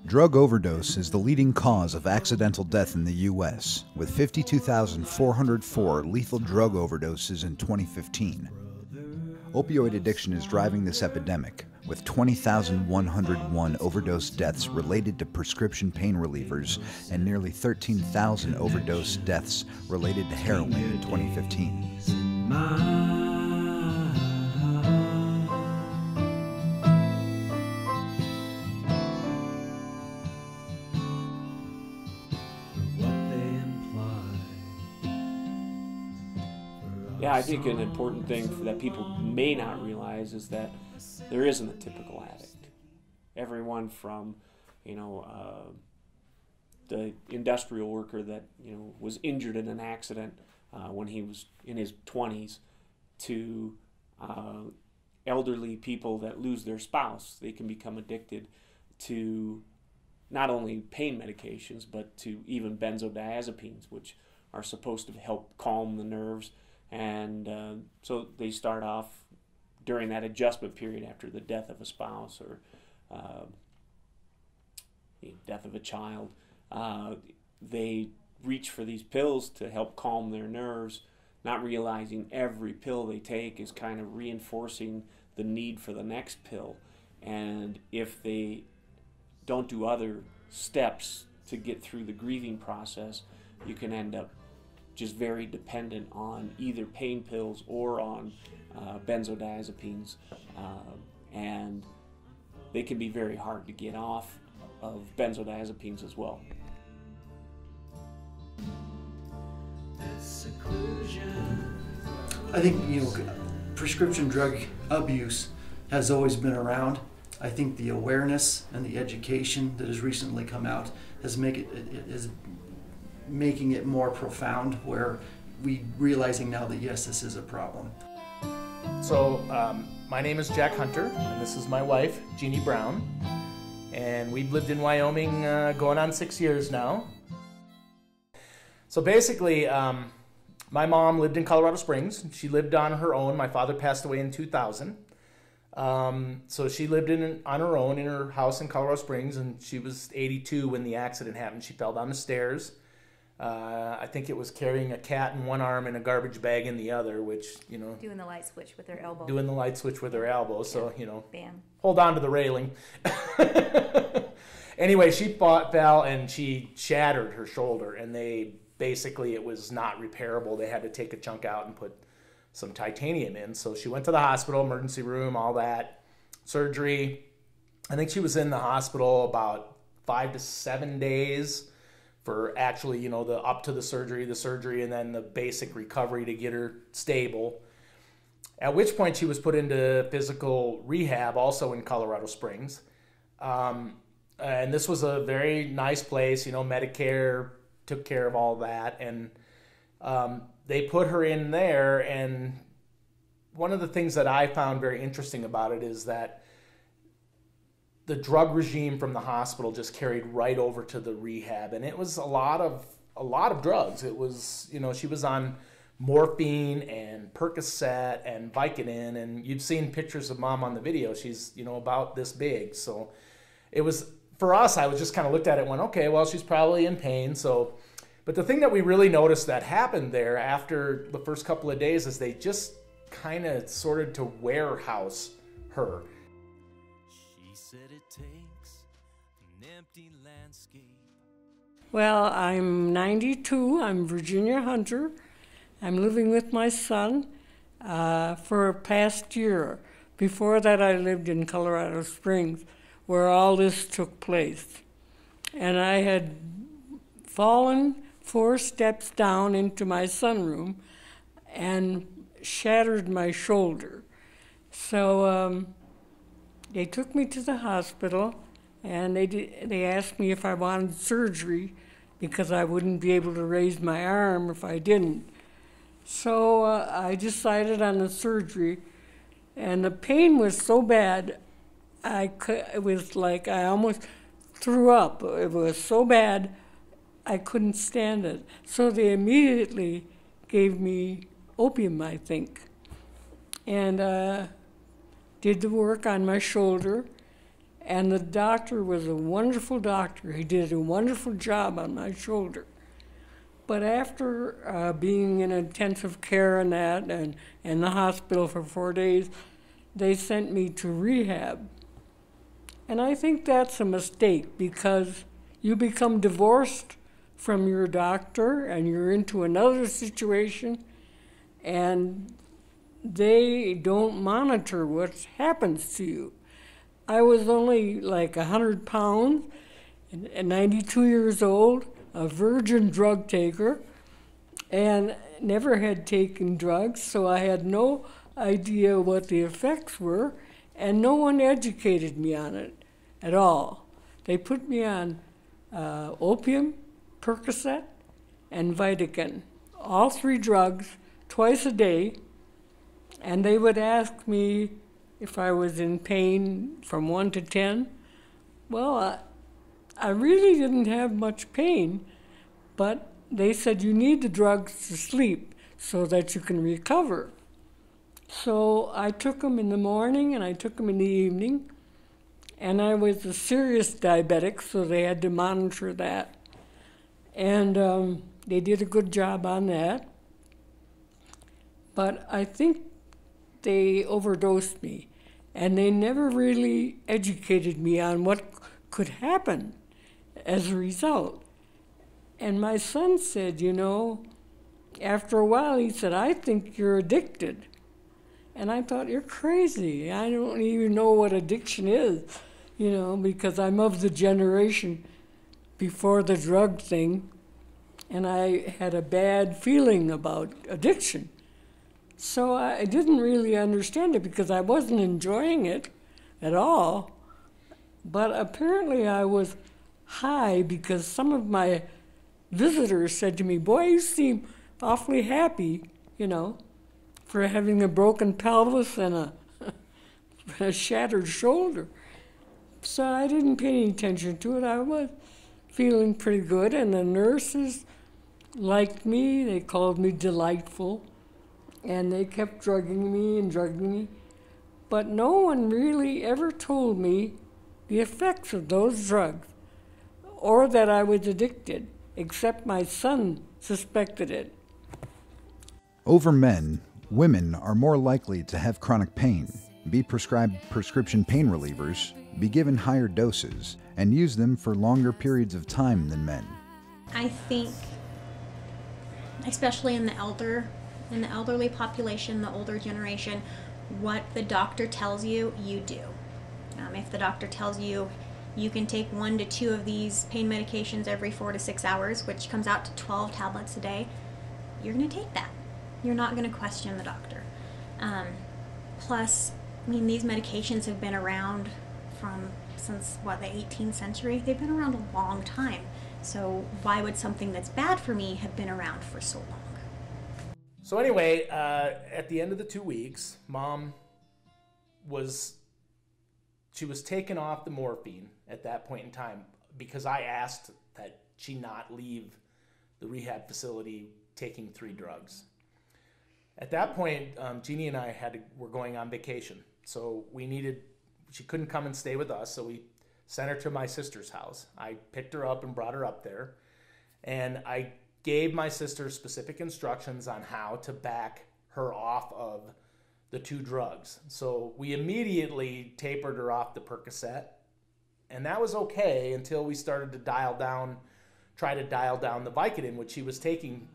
Drug overdose is the leading cause of accidental death in the U.S., with 52,404 lethal drug overdoses in 2015. Opioid addiction is driving this epidemic, with 20,101 overdose deaths related to prescription pain relievers and nearly 13,000 overdose deaths related to heroin in 2015. Yeah, I think an important thing that people may not realize is that there isn't a typical addict. Everyone from, the industrial worker that, was injured in an accident when he was in his 20s to elderly people that lose their spouse. They can become addicted to not only pain medications, but to even benzodiazepines, which are supposed to help calm the nerves. And so they start off during that adjustment period after the death of a spouse or death of a child. They reach for these pills to help calm their nerves, not realizing every pill they take is kind of reinforcing the need for the next pill. And if they don't do other steps to get through the grieving process, you can end up just very dependent on either pain pills or on benzodiazepines, and they can be very hard to get off of benzodiazepines as well. I think prescription drug abuse has always been around. I think the awareness and the education that has recently come out has making it more profound, where we realizing now that yes, this is a problem. So my name is Jack Hunter, and this is my wife, Jeannie Brown, and we've lived in Wyoming going on 6 years now. So basically, my mom lived in Colorado Springs. She lived on her own. My father passed away in 2000. So she lived on her own in her house in Colorado Springs, and she was 82 when the accident happened. She fell down the stairs. I think it was carrying a cat in one arm and a garbage bag in the other, which, doing the light switch with her elbow. Doing the light switch with her elbow, so, Bam. Hold on to the railing. Anyway, she fell and she shattered her shoulder, and it was not repairable. They had to take a chunk out and put some titanium in. So she went to the hospital, emergency room, all that, surgery. I think she was in the hospital about 5 to 7 days for actually, up to the surgery, and then the basic recovery to get her stable. At which point she was put into physical rehab also in Colorado Springs. And this was a very nice place, Medicare took care of all that. And they put her in there, and one of the things that I found very interesting about it is that the drug regime from the hospital just carried right over to the rehab, and it was a lot of drugs. It was, she was on morphine and Percocet and Vicodin, and you've seen pictures of Mom on the video. She's, about this big. So it was, for us, I was just kind of looked at it and went, okay, well, she's probably in pain. So, but the thing that we really noticed that happened there after the first couple of days is they just kind of sorted to warehouse her. Said it takes an empty landscape. Well, I'm 92. I'm Virginia Hunter. I'm living with my son for a past year. Before that, I lived in Colorado Springs, where all this took place. And I had fallen 4 steps down into my sunroom and shattered my shoulder. So they took me to the hospital, and they asked me if I wanted surgery because I wouldn't be able to raise my arm if I didn't. So I decided on the surgery, and the pain was so bad, it was like I almost threw up. It was so bad, I couldn't stand it. So they immediately gave me opium, I think, and did the work on my shoulder, And the doctor was a wonderful doctor. He did a wonderful job on my shoulder. But after being in intensive care and that, and in the hospital for 4 days, they sent me to rehab. And I think that's a mistake, because you become divorced from your doctor and you're into another situation, and they don't monitor what happens to you. I was only like 100 pounds and 92 years old, a virgin drug taker, and never had taken drugs, so I had no idea what the effects were, and no one educated me on it at all. They put me on opium, Percocet, and Vicodin, all 3 drugs, twice a day, and they would ask me if I was in pain from 1 to 10. Well, I really didn't have much pain, but they said you need the drugs to sleep so that you can recover. So I took them in the morning and I took them in the evening, and I was a serious diabetic, so they had to monitor that. And they did a good job on that. But I think they overdosed me, and they never really educated me on what could happen as a result. And my son said, you know, after a while, he said, I think you're addicted. And I thought, you're crazy. I don't even know what addiction is, you know, because I'm of the generation before the drug thing, and I had a bad feeling about addiction. So I didn't really understand it because I wasn't enjoying it at all. But apparently I was high because some of my visitors said to me, boy, you seem awfully happy, you know, for having a broken pelvis and a shattered shoulder. So I didn't pay any attention to it. I was feeling pretty good, and the nurses liked me. They called me delightful, and they kept drugging me. But no one really ever told me the effects of those drugs or that I was addicted, except my son suspected it. Over men, women are more likely to have chronic pain, be prescribed prescription pain relievers, be given higher doses, and use them for longer periods of time than men. I think, especially in the elderly population, the older generation, what the doctor tells you, you do. If the doctor tells you you can take 1 to 2 of these pain medications every 4 to 6 hours, which comes out to 12 tablets a day, you're going to take that. You're not going to question the doctor. Plus, I mean, these medications have been around since the 18th century? They've been around a long time. So why would something that's bad for me have been around for so long? So anyway, at the end of the 2 weeks, Mom was taken off the morphine at that point in time because I asked that she not leave the rehab facility taking 3 drugs. At that point, Jeannie and I were going on vacation, so she couldn't come and stay with us, so we sent her to my sister's house. I picked her up and brought her up there, and I gave my sister specific instructions on how to back her off of the 2 drugs. So we immediately tapered her off the Percocet, and that was okay until we started to try to dial down the Vicodin, which she was taking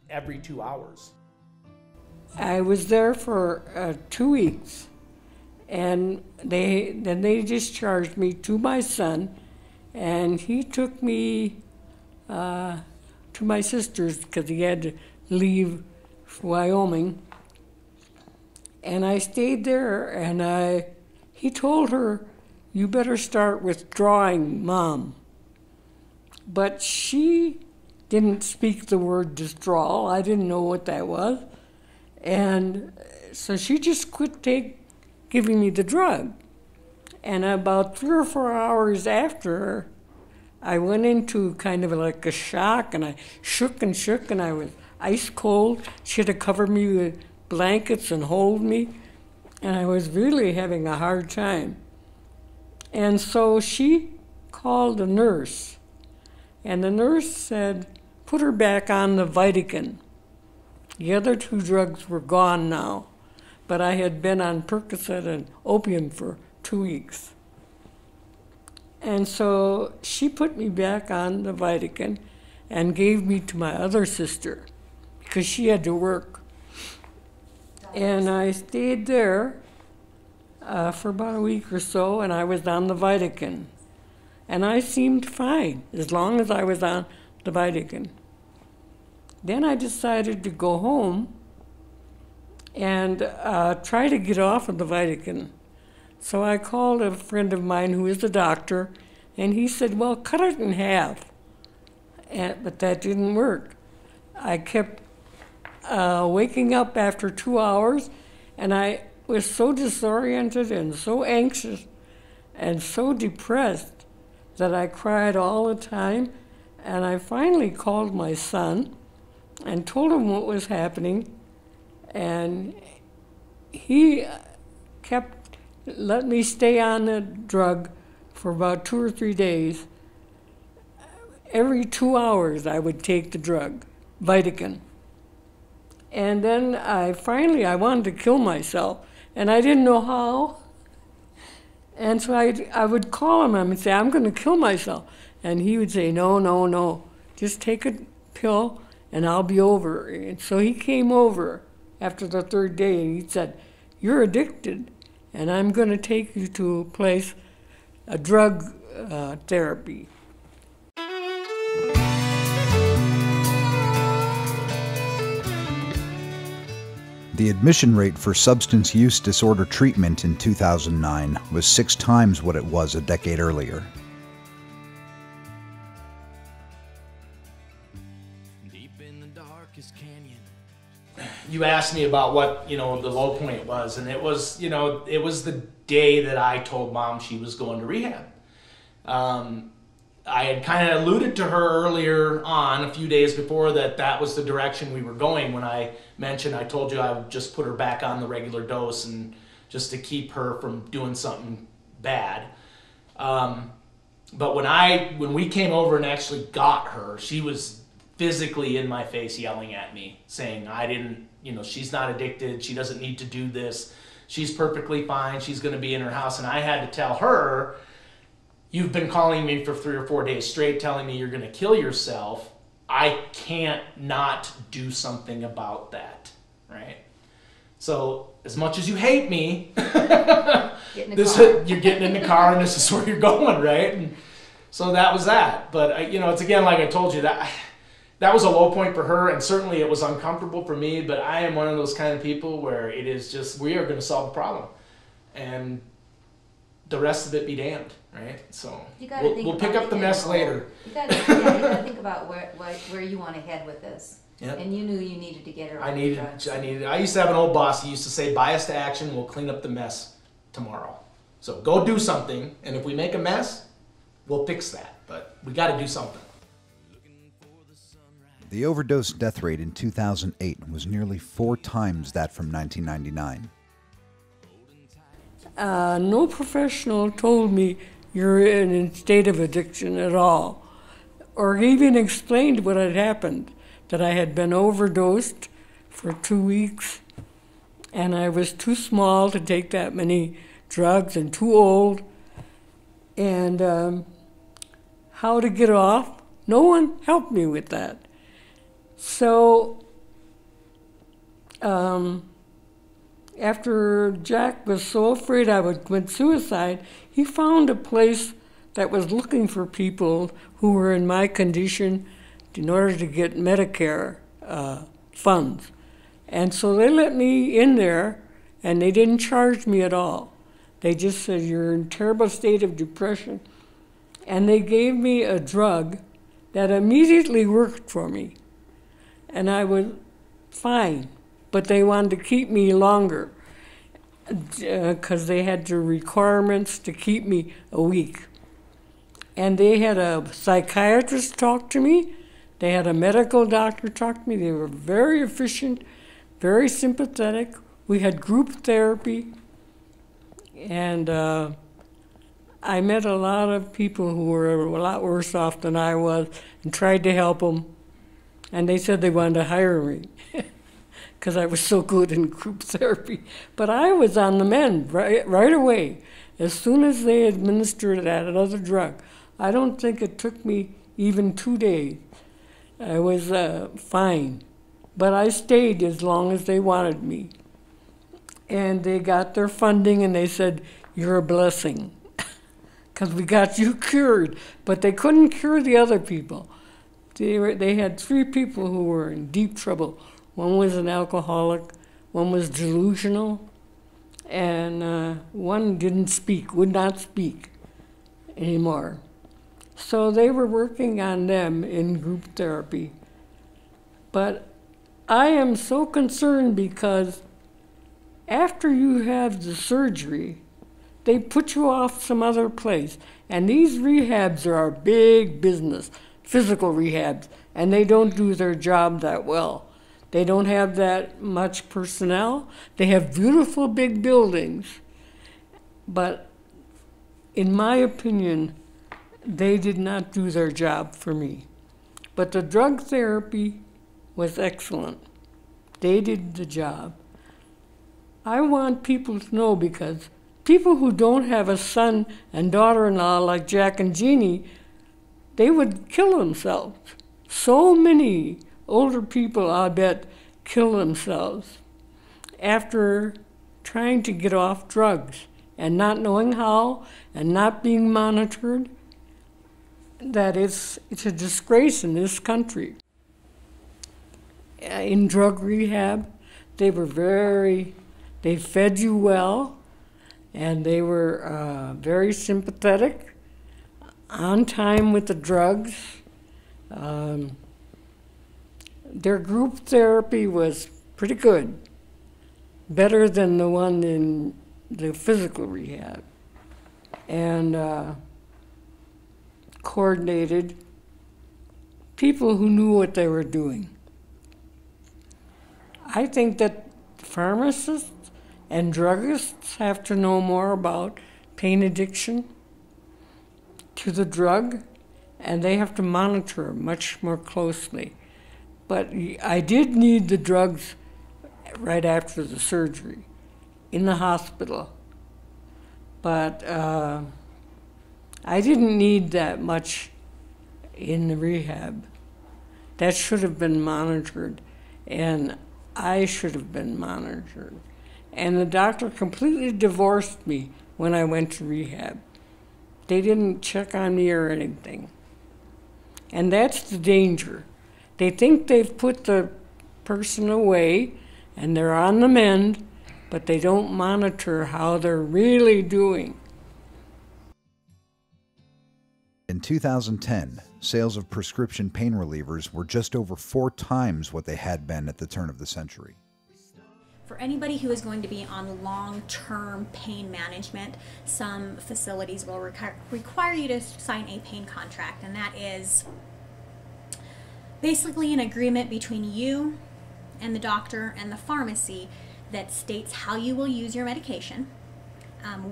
every 2 hours. I was there for 2 weeks, and then they discharged me to my son, and he took me to my sister's because he had to leave for Wyoming. And I stayed there, and he told her, you better start withdrawing, Mom. But she didn't speak the word withdrawal. I didn't know what that was. And so she just quit giving me the drug. And about 3 or 4 hours after, I went into kind of like a shock, and I shook, and I was ice cold. She had to cover me with blankets and hold me, and I was really having a hard time. And so she called a nurse, and the nurse said, put her back on the Vitican. The other two drugs were gone now, but I had been on Percocet and opium for 2 weeks. And so she put me back on the Vitican and gave me to my other sister because she had to work. And I stayed there for about a week or so, and I was on the Vitican. And I seemed fine as long as I was on the Vitican. Then I decided to go home and try to get off of the Vitican. So I called a friend of mine who is a doctor, and he said, well, cut it in half. But that didn't work. I kept waking up after 2 hours, and I was so disoriented and so anxious and so depressed that I cried all the time. And I finally called my son and told him what was happening, and he kept let me stay on the drug for about 2 or 3 days. Every 2 hours I would take the drug, Vitican. And then I wanted to kill myself, and I didn't know how. And so I would call him and say, I'm going to kill myself. And he would say, no, no, no, just take a pill and I'll be over. And so he came over after the 3rd day, and he said, you're addicted, and I'm going to take you to a place, a drug therapy. The admission rate for substance use disorder treatment in 2009 was 6 times what it was a decade earlier. Deep in the darkest canyon. You asked me about what, the low point was, and it was, it was the day that I told Mom she was going to rehab. I had kind of alluded to her earlier on, a few days before, that was the direction we were going when I told you I would just put her back on the regular dose and just to keep her from doing something bad. But when we came over and actually got her, she was physically in my face yelling at me, saying, she's not addicted, she doesn't need to do this, she's perfectly fine, she's going to be in her house. And I had to tell her, you've been calling me for 3 or 4 days straight telling me you're going to kill yourself. I can't not do something about that, right? So as much as you hate me, you're getting in the car and this is where you're going, right? And so that was that. But, it's again, like I told you, that was a low point for her, and certainly it was uncomfortable for me, but I am one of those kind of people where it is just, we are going to solve the problem. And the rest of it be damned, right? So we'll pick up the mess later. You gotta think about where you want to head with this. Yep. And you knew you needed to get her. I used to have an old boss. He used to say, bias to action will clean up the mess tomorrow. So go do something, and if we make a mess, we'll fix that. But we got to do something. The overdose death rate in 2008 was nearly 4 times that from 1999. No professional told me you're in a state of addiction at all, or even explained what had happened, that I had been overdosed for 2 weeks, and I was too small to take that many drugs and too old, and how to get off. No one helped me with that. So after Jack was so afraid I would commit suicide, he found a place that was looking for people who were in my condition in order to get Medicare funds. And so they let me in there, and they didn't charge me at all. They just said, you're in a terrible state of depression. And they gave me a drug that immediately worked for me. And I was fine, but they wanted to keep me longer because they had the requirements to keep me a week. And they had a psychiatrist talk to me. They had a medical doctor talk to me. They were very efficient, very sympathetic. We had group therapy. And I met a lot of people who were a lot worse off than I was and tried to help them. And they said they wanted to hire me because I was so good in group therapy. But I was on the mend right away. As soon as they administered that other drug, I don't think it took me even 2 days. I was fine. But I stayed as long as they wanted me. And they got their funding and they said, "You're a blessing," because we got you cured. But they couldn't cure the other people. They had 3 people who were in deep trouble. One was an alcoholic, one was delusional, and one didn't speak, would not speak anymore. So they were working on them in group therapy. But I am so concerned because after you have the surgery, they put you off some other place. And these rehabs are a big business, physical rehabs, and they don't do their job that well. They don't have that much personnel. They have beautiful big buildings. But in my opinion, they did not do their job for me. But the drug therapy was excellent. They did the job. I want people to know, because people who don't have a son and daughter-in-law like Jack and Jeannie, they would kill themselves. So many older people, I bet, kill themselves after trying to get off drugs and not knowing how and not being monitored. That it's a disgrace in this country. In drug rehab, they fed you well, and they were very sympathetic, on time with the drugs. Their group therapy was pretty good, better than the one in the physical rehab, and coordinated people who knew what they were doing. I think that pharmacists and druggists have to know more about pain addiction to the drug, and they have to monitor much more closely. But I did need the drugs right after the surgery in the hospital. But I didn't need that much in the rehab. That should have been monitored, and I should have been monitored. And the doctor completely divorced me when I went to rehab. They didn't check on me or anything. And that's the danger. They think they've put the person away and they're on the mend, but they don't monitor how they're really doing. In 2010, sales of prescription pain relievers were just over 4 times what they had been at the turn of the century. For anybody who is going to be on long-term pain management, some facilities will require you to sign a pain contract, and that is basically an agreement between you and the doctor and the pharmacy that states how you will use your medication,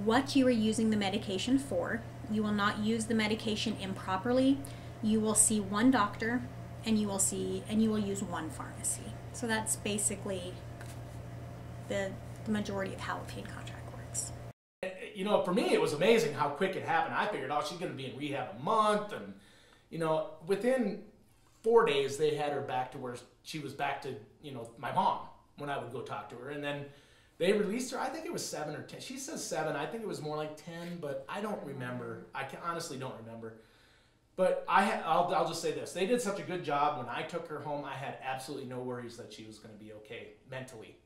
what you are using the medication for. You will not use the medication improperly. You will see one doctor, and you will use one pharmacy. So that's basically the majority of how a pain contract works. You know, for me, it was amazing how quick it happened. I figured, oh, she's going to be in rehab a month, and you know, within 4 days, they had her back to where she was back to, you know, my mom when I would go talk to her, and then they released her. I think it was 7 or 10. She says 7. I think it was more like 10, but I don't remember. I honestly don't remember. But I'll just say this. They did such a good job. When I took her home, I had absolutely no worries that she was going to be okay mentally,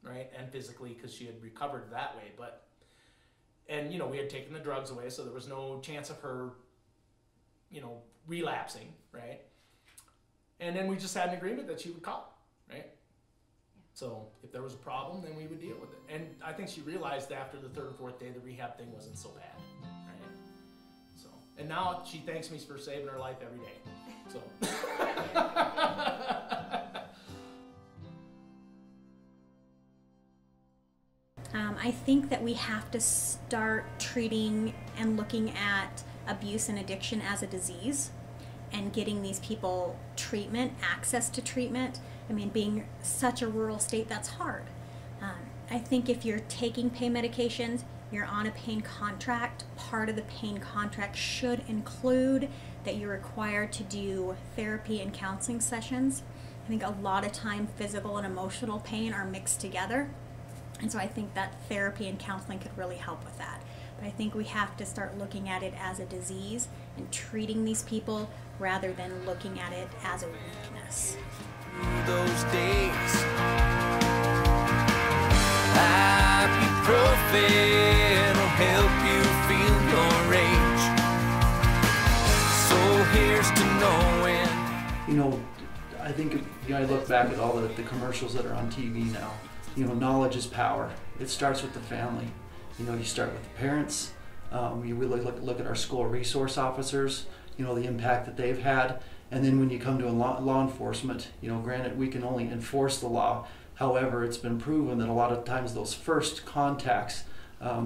right, and physically, because she had recovered that way. And you know, we had taken the drugs away, so there was no chance of her, you know, relapsing, right? And then we just had an agreement that she would call, right? So if there was a problem, then we would deal with it. And I think she realized after the 3rd or 4th day, the rehab thing wasn't so bad, right? So, and now she thanks me for saving her life every day. So. I think that we have to start treating and looking at abuse and addiction as a disease and getting these people treatment, access to treatment. I mean, being such a rural state, that's hard. I think if you're taking pain medications, you're on a pain contract, part of the pain contract should include that you're required to do therapy and counseling sessions. I think a lot of time physical and emotional pain are mixed together. And so I think that therapy and counseling could really help with that. But I think we have to start looking at it as a disease and treating these people rather than looking at it as a weakness. Those days, ibuprofen will help you feel your age. So here's to knowing. You know, I think I look back at all the commercials that are on TV now. You know, knowledge is power. It starts with the family. You know, you start with the parents. You really look at our school resource officers, you know, the impact that they've had. And then when you come to law enforcement, you know, granted, we can only enforce the law. However, it's been proven that a lot of times those first contacts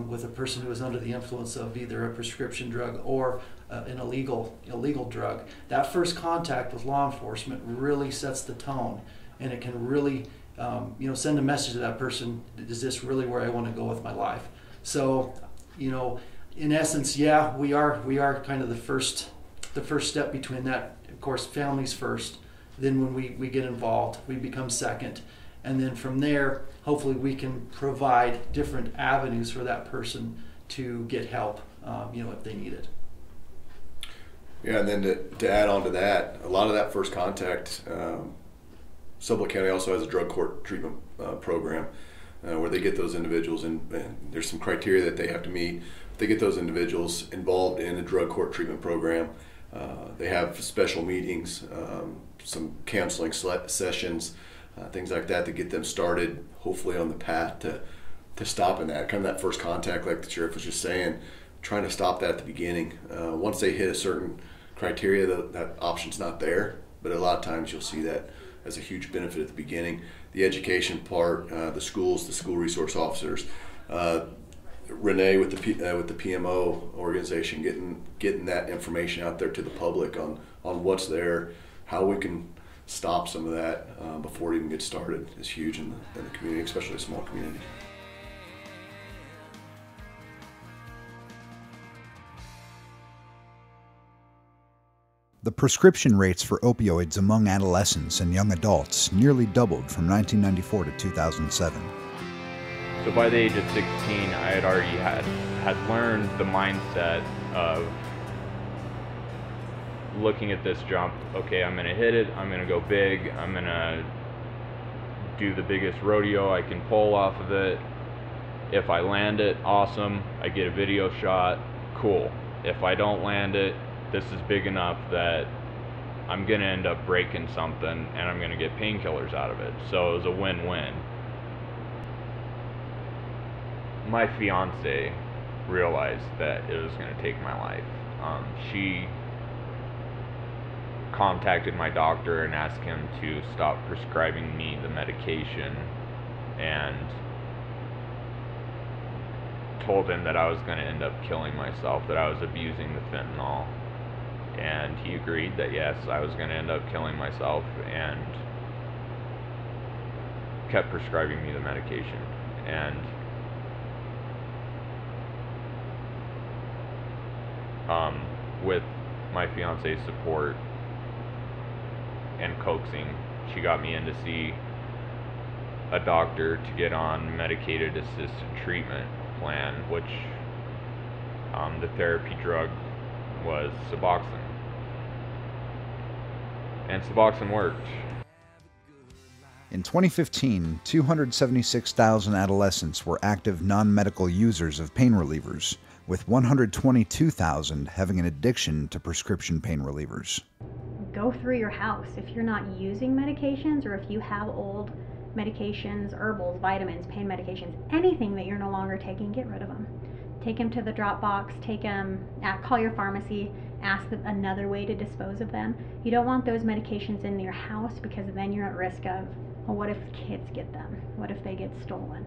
with a person who is under the influence of either a prescription drug or an illegal drug, that first contact with law enforcement really sets the tone, and it can really you know, send a message to that person: is this really where I want to go with my life? So, you know, in essence, yeah, we are kind of the first step between that. Of course, families first. Then when we get involved, we become second. And then from there, hopefully we can provide different avenues for that person to get help, you know, if they need it. Yeah, and then to add on to that, a lot of that first contact, Sublette County also has a drug court treatment program where they get those individuals, and there's some criteria that they have to meet. They get those individuals involved in a drug court treatment program. They have special meetings, some counseling sessions, things like that to get them started, hopefully on the path to stopping that. Kind of that first contact, like the sheriff was just saying, trying to stop that at the beginning. Once they hit a certain criteria, that option's not there, but a lot of times you'll see that as a huge benefit at the beginning. The education part, the schools, the school resource officers, Renee with the PMO organization, getting that information out there to the public on what's there, how we can stop some of that before it even gets started is huge in the community, especially a small community. The prescription rates for opioids among adolescents and young adults nearly doubled from 1994 to 2007. So by the age of 16, I had already had learned the mindset of looking at this jump. Okay, I'm gonna hit it, I'm gonna go big, I'm gonna do the biggest rodeo I can pull off of it. If I land it, awesome, I get a video shot, cool. If I don't land it, this is big enough that I'm gonna end up breaking something and I'm gonna get painkillers out of it. So it was a win-win. My fiance realized that it was gonna take my life. She contacted my doctor and asked him to stop prescribing me the medication, and told him that I was going to end up killing myself, that I was abusing the fentanyl. And he agreed that yes, I was going to end up killing myself, and kept prescribing me the medication. And with my fiance's support and coaxing, she got me in to see a doctor to get on medicated assisted treatment plan, which the therapy drug was Suboxone. And Suboxone worked. In 2015, 276,000 adolescents were active non-medical users of pain relievers, with 122,000 having an addiction to prescription pain relievers. Go through your house. If you're not using medications, or if you have old medications, herbals, vitamins, pain medications, anything that you're no longer taking, get rid of them. Take them to the drop box, call your pharmacy, ask them another way to dispose of them. You don't want those medications in your house, because then you're at risk of, well, what if kids get them? What if they get stolen?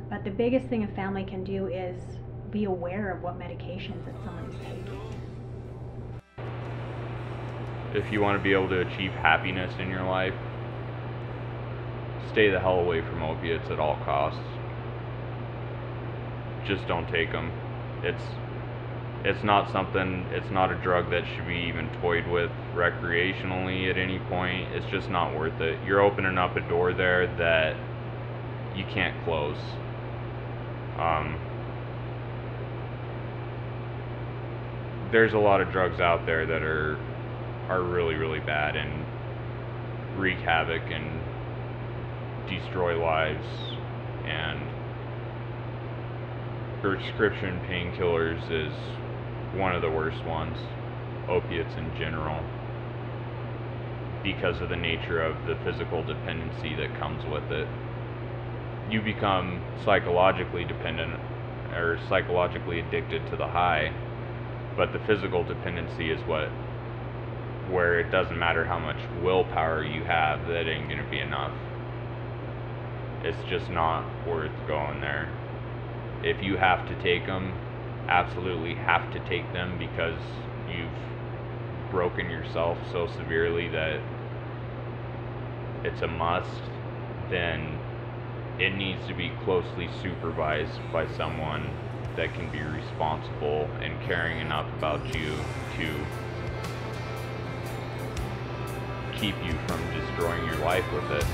But the biggest thing a family can do is be aware of what medications that someone is taking. If you want to be able to achieve happiness in your life, stay the hell away from opiates at all costs. Just don't take them. It's not a drug that should be even toyed with recreationally at any point. It's just not worth it. You're opening up a door there that you can't close. There's a lot of drugs out there that are really, really bad and wreak havoc and destroy lives, and prescription painkillers is one of the worst ones, opiates in general, because of the nature of the physical dependency that comes with it. You become psychologically dependent or psychologically addicted to the high, but the physical dependency is where it doesn't matter how much willpower you have, that ain't gonna be enough. It's just not worth going there. If you have to take them, absolutely have to take them because you've broken yourself so severely that it's a must, then it needs to be closely supervised by someone that can be responsible and caring enough about you to keep you from destroying your life with it.